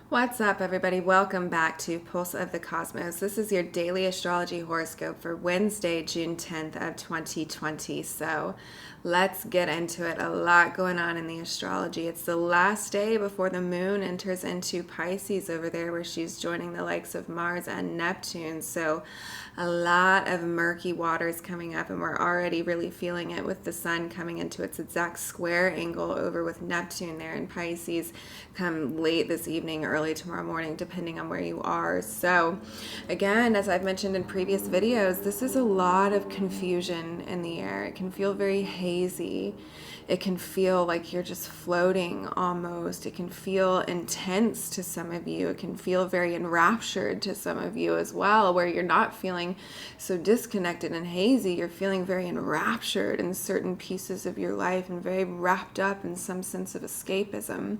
What's up, everybody? Welcome back to Pulse of the Cosmos. This is your daily astrology horoscope for Wednesday, June 10th of 2020. So let's get into it. A lot going on in the astrology. It's the last day before the moon enters into Pisces over there, where she's joining the likes of Mars and Neptune. So a lot of murky waters coming up, and we're already really feeling it with the sun coming into its exact square angle over with Neptune there in Pisces come late this evening, early tomorrow morning, depending on where you are. So again, as I've mentioned in previous videos, this is a lot of confusion in the air. It can feel very hazy. It can feel like you're just floating almost. It can feel intense to some of you. It can feel very enraptured to some of you as well, where you're not feeling so disconnected and hazy. You're feeling very enraptured in certain pieces of your life and very wrapped up in some sense of escapism.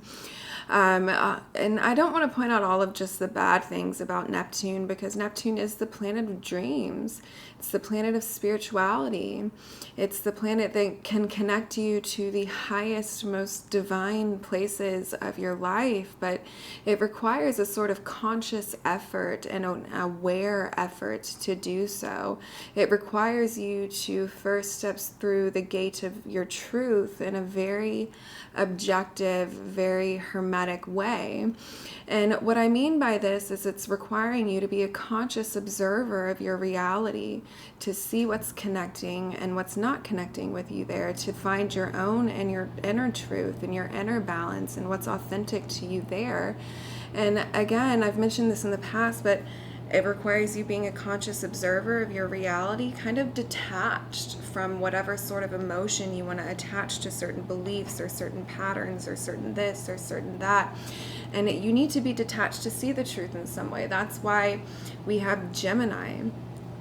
And I don't want to point out all of just the bad things about Neptune, because Neptune is the planet of dreams. It's the planet of spirituality. It's the planet that can connect you to the highest, most divine places of your life, but it requires a sort of conscious effort and an aware effort to do so. It requires you to first step through the gate of your truth in a very objective, very hermetic way. And what I mean by this is it's requiring you to be a conscious observer of your reality, to see what's connecting and what's not connecting with you there, to find your own and your inner truth and your inner balance and what's authentic to you there. And again, I've mentioned this in the past, but it requires you being a conscious observer of your reality, kind of detached from whatever sort of emotion you want to attach to certain beliefs or certain patterns or certain this or certain that. And you need to be detached to see the truth in some way. That's why we have Gemini,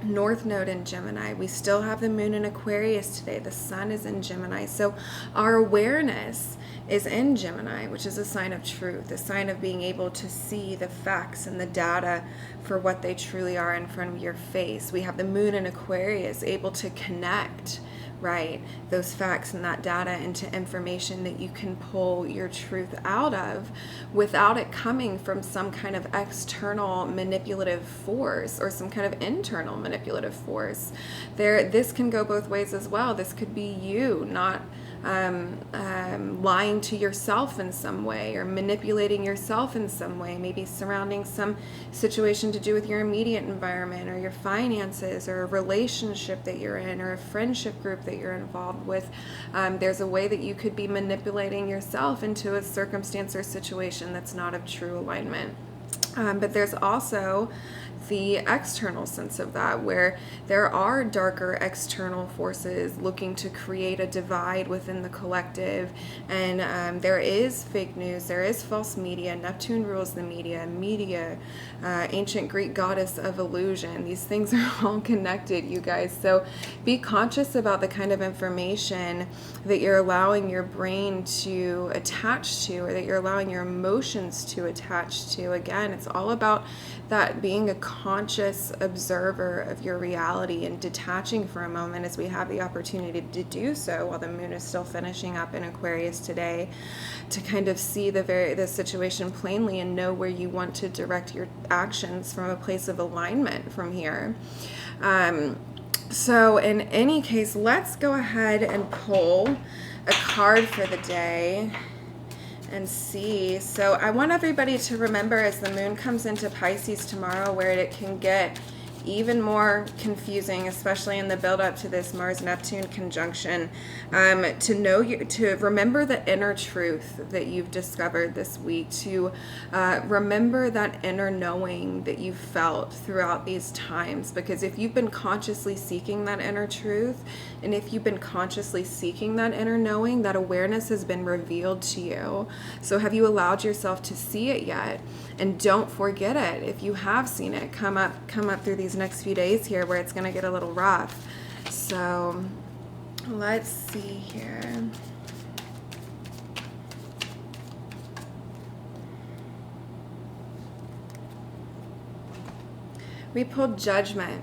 North Node in Gemini. We still have the moon in Aquarius today. The sun is in Gemini. So our awareness is in Gemini, which is a sign of truth, a sign of being able to see the facts and the data for what they truly are in front of your face. We have the moon in Aquarius, able to connect, right, those facts and that data into information that you can pull your truth out of without it coming from some kind of external manipulative force or some kind of internal manipulative force. This can go both ways as well. This could be you not lying to yourself in some way, or manipulating yourself in some way, maybe surrounding some situation to do with your immediate environment or your finances or a relationship that you're in or a friendship group that you're involved with. There's a way that you could be manipulating yourself into a circumstance or situation that's not of true alignment. But there's also the external sense of that, where there are darker external forces looking to create a divide within the collective, and there is fake news, there is false media. Neptune rules the media, ancient Greek goddess of illusion. These things are all connected, you guys. So be conscious about the kind of information that you're allowing your brain to attach to, or that you're allowing your emotions to attach to. Again, it's all about that being a conscious observer of your reality and detaching for a moment, as we have the opportunity to do so while the moon is still finishing up in Aquarius today, to kind of see the situation plainly and know where you want to direct your actions from a place of alignment from here. So in any case, let's go ahead and pull a card for the day and see. So I want everybody to remember, as the moon comes into Pisces tomorrow, where it can get even more confusing, especially in the build up to this Mars-Neptune conjunction, to remember the inner truth that you've discovered this week, to remember that inner knowing that you've felt throughout these times. Because if you've been consciously seeking that inner truth, and if you've been consciously seeking that inner knowing, that awareness has been revealed to you. So have you allowed yourself to see it yet? And don't forget it. If you have seen it, come up through these next few days here, where it's going to get a little rough. So let's see here. We pulled Judgment.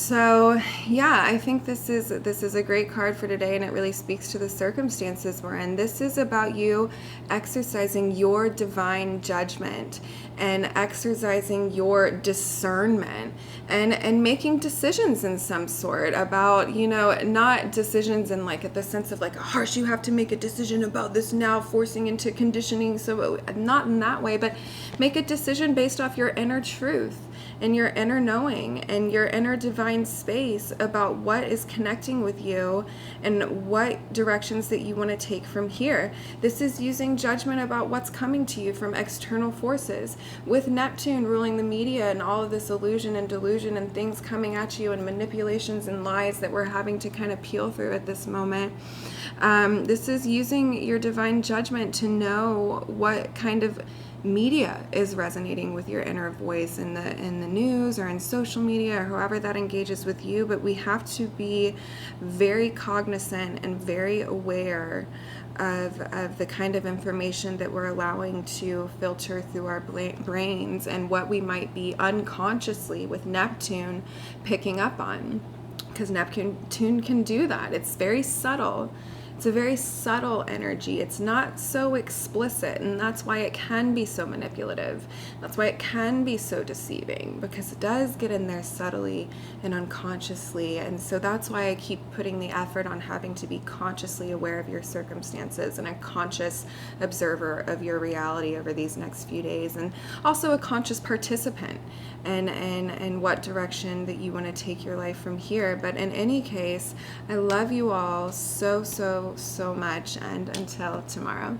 So yeah, I think this is a great card for today, and it really speaks to the circumstances we're in. This is about you exercising your divine judgment and exercising your discernment and making decisions in some sort about, not decisions in like the sense of like harsh, you have to make a decision about this now, forcing into conditioning. So not in that way, but make a decision based off your inner truth and your inner knowing and your inner divine space about what is connecting with you and what directions that you want to take from here. This is using judgment about what's coming to you from external forces. With Neptune ruling the media and all of this illusion and delusion and things coming at you and manipulations and lies that we're having to kind of peel through at this moment. This is using your divine judgment to know what kind of media is resonating with your inner voice in the news or in social media or however that engages with you. But we have to be very cognizant and very aware of the kind of information that we're allowing to filter through our brains and what we might be unconsciously with Neptune picking up on, because Neptune can do that. It's very subtle. It's a very subtle energy. It's not so explicit, and that's why it can be so manipulative. That's why it can be so deceiving, because it does get in there subtly and unconsciously. And so that's why I keep putting the effort on having to be consciously aware of your circumstances and a conscious observer of your reality over these next few days, and also a conscious participant and what direction that you want to take your life from here. But in any case, I love you all so much, and until tomorrow.